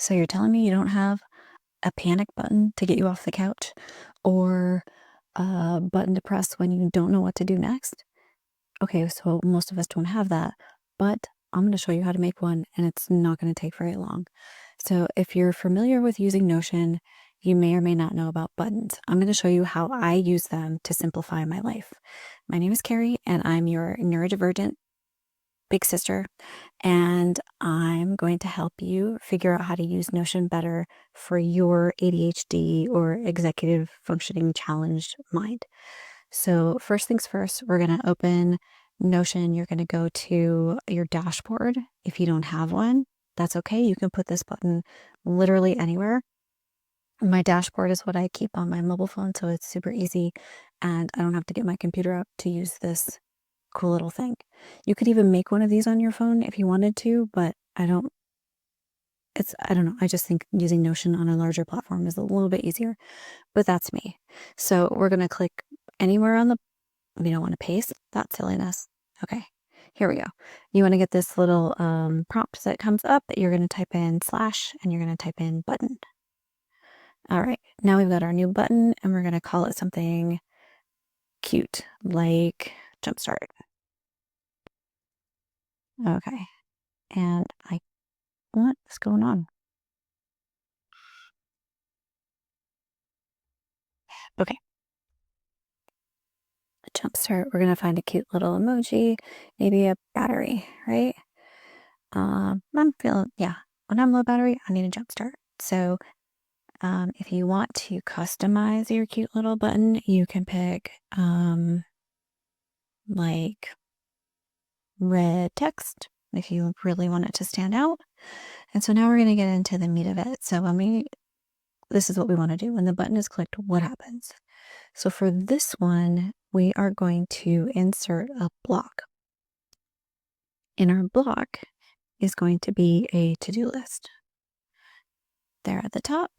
So you're telling me you don't have a panic button to get you off the couch or a button to press when you don't know what to do next? Okay, so most of us don't have that, but I'm going to show you how to make one and it's not going to take very long. So if you're familiar with using Notion, you may or may not know about buttons. I'm going to show you how I use them to simplify my life. My name is Carrie and I'm your neurodivergent big sister, and I'm going to help you figure out how to use Notion better for your ADHD or executive functioning challenged mind. So first things first, we're going to open Notion. You're going to go to your dashboard. If you don't have one, that's okay. You can put this button literally anywhere. My dashboard is what I keep on my mobile phone, so it's super easy, and I don't have to get my computer up to use this cool little thing. You could even make one of these on your phone if you wanted to, but I don't know. I just think using Notion on a larger platform is a little bit easier, but that's me. So we're going to click anywhere on we don't want to paste that silliness. Okay, here we go. You want to get this little prompt that comes up that you're going to type in / and you're going to type in button. All right, now we've got our new button and we're going to call it something cute like Jumpstart. Okay, and what's going on? Okay, Jumpstart, we're going to find a cute little emoji, maybe a battery, right? I'm feeling, yeah, when I'm low battery, I need a Jumpstart. So if you want to customize your cute little button, you can pick like red text if you really want it to stand out. And so now we're going to get into the meat of it. So this is what we want to do. When the button is clicked, what happens? So for this one, we are going to insert a block. In our block is going to be a to-do list there at the top.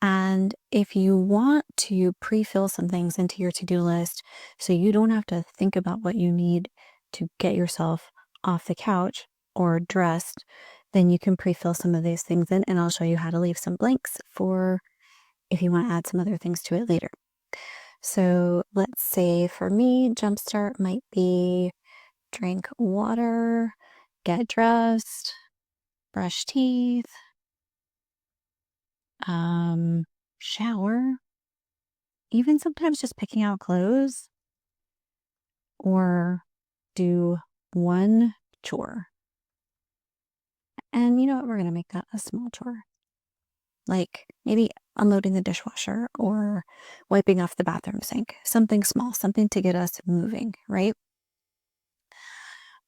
And if you want to pre-fill some things into your to-do list so you don't have to think about what you need to get yourself off the couch or dressed, then you can pre-fill some of these things in, and I'll show you how to leave some blanks for if you want to add some other things to it later. So let's say for me, Jumpstart might be drink water, get dressed, brush teeth, shower, even sometimes just picking out clothes, or do one chore. And you know what? We're going to make that a small chore. Like maybe unloading the dishwasher or wiping off the bathroom sink. Something small, something to get us moving, right?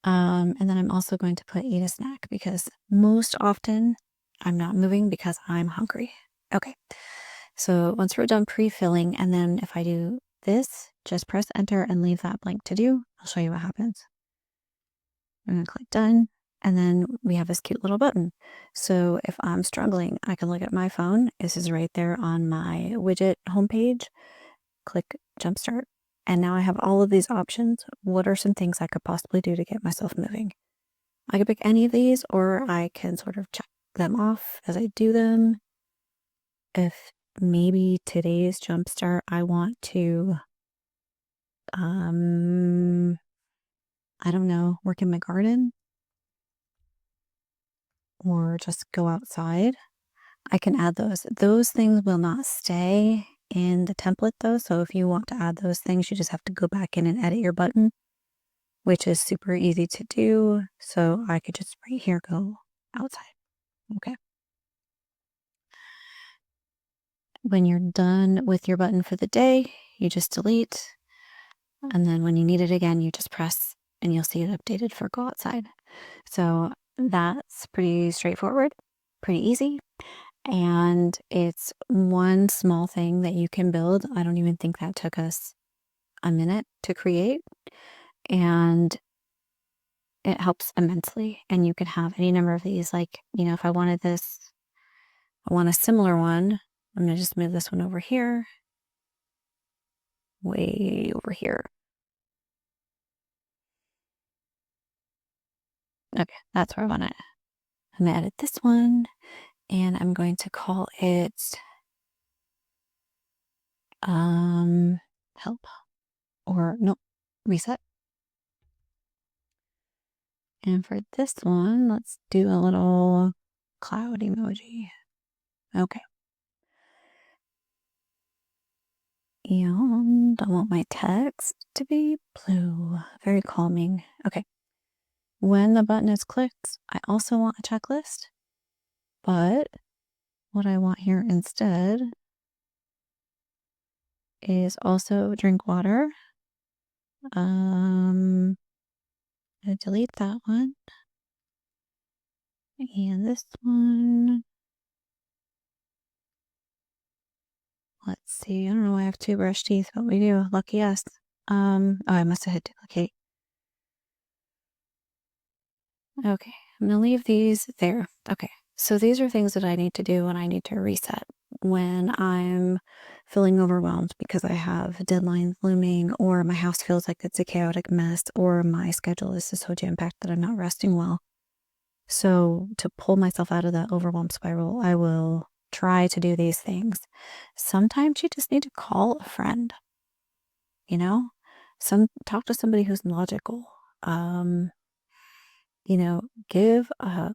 And then I'm also going to put eat a snack because most often I'm not moving because I'm hungry. Okay, so once we're done pre-filling, and then if I do this, just press enter and leave that blank to do. I'll show you what happens. I'm going to click done, and then we have this cute little button. So if I'm struggling, I can look at my phone. This is right there on my widget homepage. Click Jumpstart. And now I have all of these options. What are some things I could possibly do to get myself moving? I could pick any of these, or I can sort of check them off as I do them. If maybe today's Jumpstart, I want to, I don't know, work in my garden or just go outside, I can add those. Those things will not stay in the template though. So if you want to add those things, you just have to go back in and edit your button, which is super easy to do. So I could just right here go outside. Okay. When you're done with your button for the day, you just delete. And then when you need it again, you just press and you'll see it updated for go outside. So that's pretty straightforward, pretty easy. And it's one small thing that you can build. I don't even think that took us a minute to create. And it helps immensely. And you can have any number of these. Like, you know, if I wanted this, I want a similar one. I'm going to just move this one over here, way over here. Okay, that's where I want it. I'm going to edit this one. and I'm going to call it help, or no, reset. And for this one, let's do a little cloud emoji. Okay. And I want my text to be blue. Very calming. Okay. When the button is clicked, I also want a checklist. But what I want here instead is also drink water. I delete that one. And this one. Let's see. I don't know why I have two brush teeth, but we do. Lucky us. Oh, I must have hit duplicate. Okay, I'm gonna leave these there. Okay, so these are things that I need to do when I need to reset, when I'm feeling overwhelmed because I have deadlines looming, or my house feels like it's a chaotic mess, or my schedule is just so jam-packed that I'm not resting well. So to pull myself out of that overwhelm spiral, I will try to do these things. Sometimes you just need to call a friend, you know? Talk to somebody who's logical. Give a hug.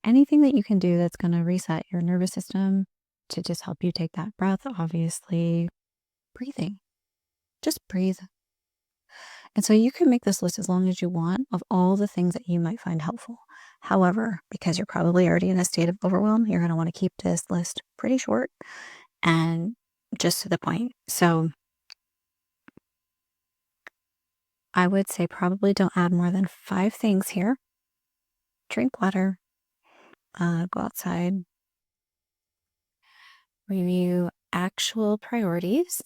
Anything that you can do that's going to reset your nervous system to just help you take that breath. Obviously, breathing. Just breathe. And so you can make this list as long as you want of all the things that you might find helpful. However, because you're probably already in a state of overwhelm, you're going to want to keep this list pretty short and just to the point. So I would say probably don't add more than 5 things here. Drink water, go outside, review actual priorities.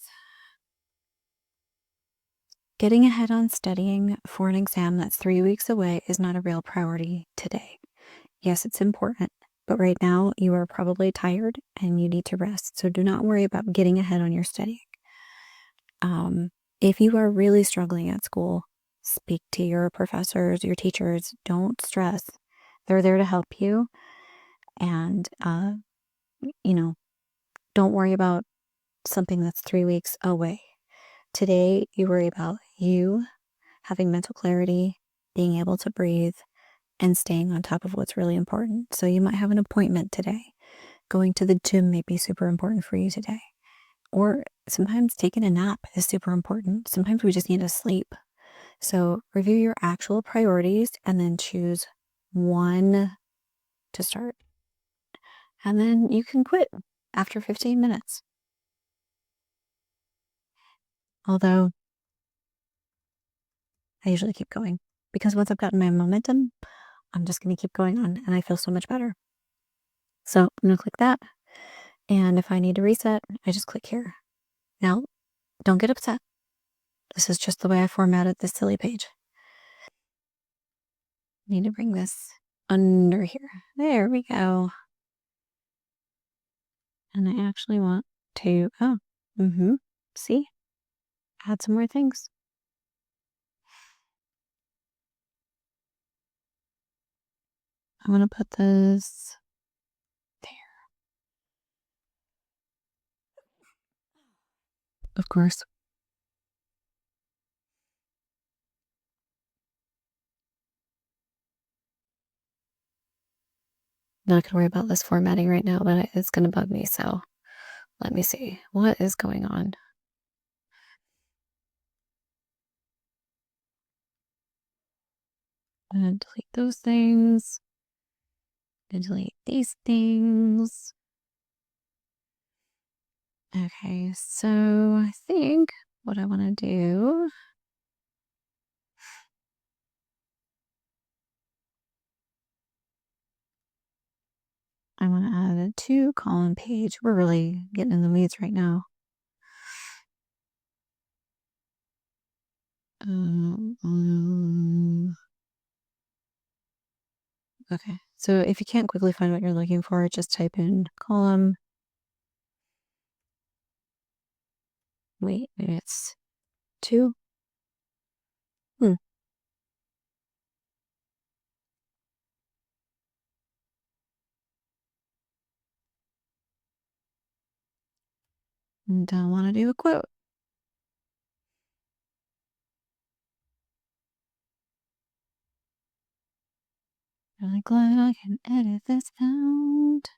Getting ahead on studying for an exam that's 3 weeks away is not a real priority today. Yes, it's important, but right now you are probably tired and you need to rest. So do not worry about getting ahead on your studying. If you are really struggling at school, speak to your professors, your teachers. Don't stress. They're there to help you. And, don't worry about something that's 3 weeks away. Today, you worry about you having mental clarity, being able to breathe, and staying on top of what's really important. So you might have an appointment today. Going to the gym may be super important for you today. Or sometimes taking a nap is super important. Sometimes we just need to sleep. So review your actual priorities and then choose one to start. And then you can quit after 15 minutes. Although I usually keep going because once I've gotten my momentum, I'm just going to keep going on and I feel so much better. So I'm going to click that. And if I need to reset, I just click here. Now, don't get upset. This is just the way I formatted this silly page. Need to bring this under here. There we go. And I actually want to, see? Add some more things. I'm going to put this there. Of course. Not gonna worry about this formatting right now, but it's gonna bug me, so let me see. What is going on? I'm gonna delete those things. I'm gonna delete these things. Okay, so I think what I want to do, I want to add a 2-column page. We're really getting in the weeds right now. Okay, so if you can't quickly find what you're looking for, just type in column. Wait, maybe it's 2. Hmm. Don't want to do a quote. Really glad I can edit this out.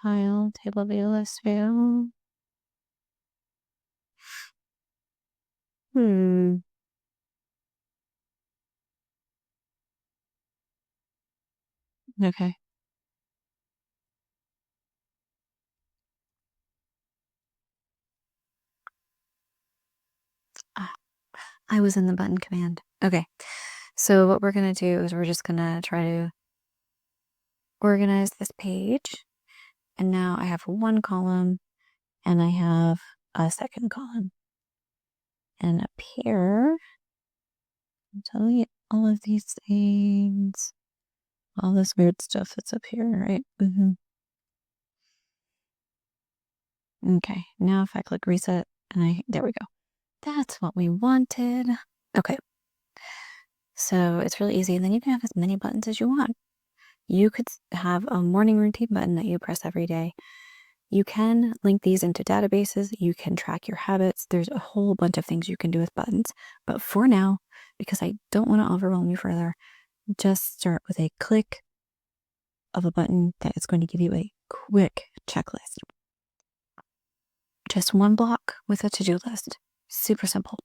File, table view, list view. Okay. Ah, I was in the button command. Okay. So what we're going to do is we're just going to try to organize this page. And now I have one column and I have a second column. And up here, delete all of these things. All this weird stuff that's up here, right? Okay, now if I click reset and there we go. That's what we wanted. Okay. So it's really easy. And then you can have as many buttons as you want. You could have a morning routine button that you press every day. You can link these into databases. You can track your habits. There's a whole bunch of things you can do with buttons. But for now, because I don't want to overwhelm you further, just start with a click of a button that is going to give you a quick checklist. Just one block with a to-do list. Super simple.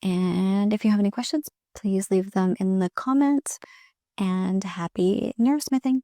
And if you have any questions, please leave them in the comments. And happy neurosmithing.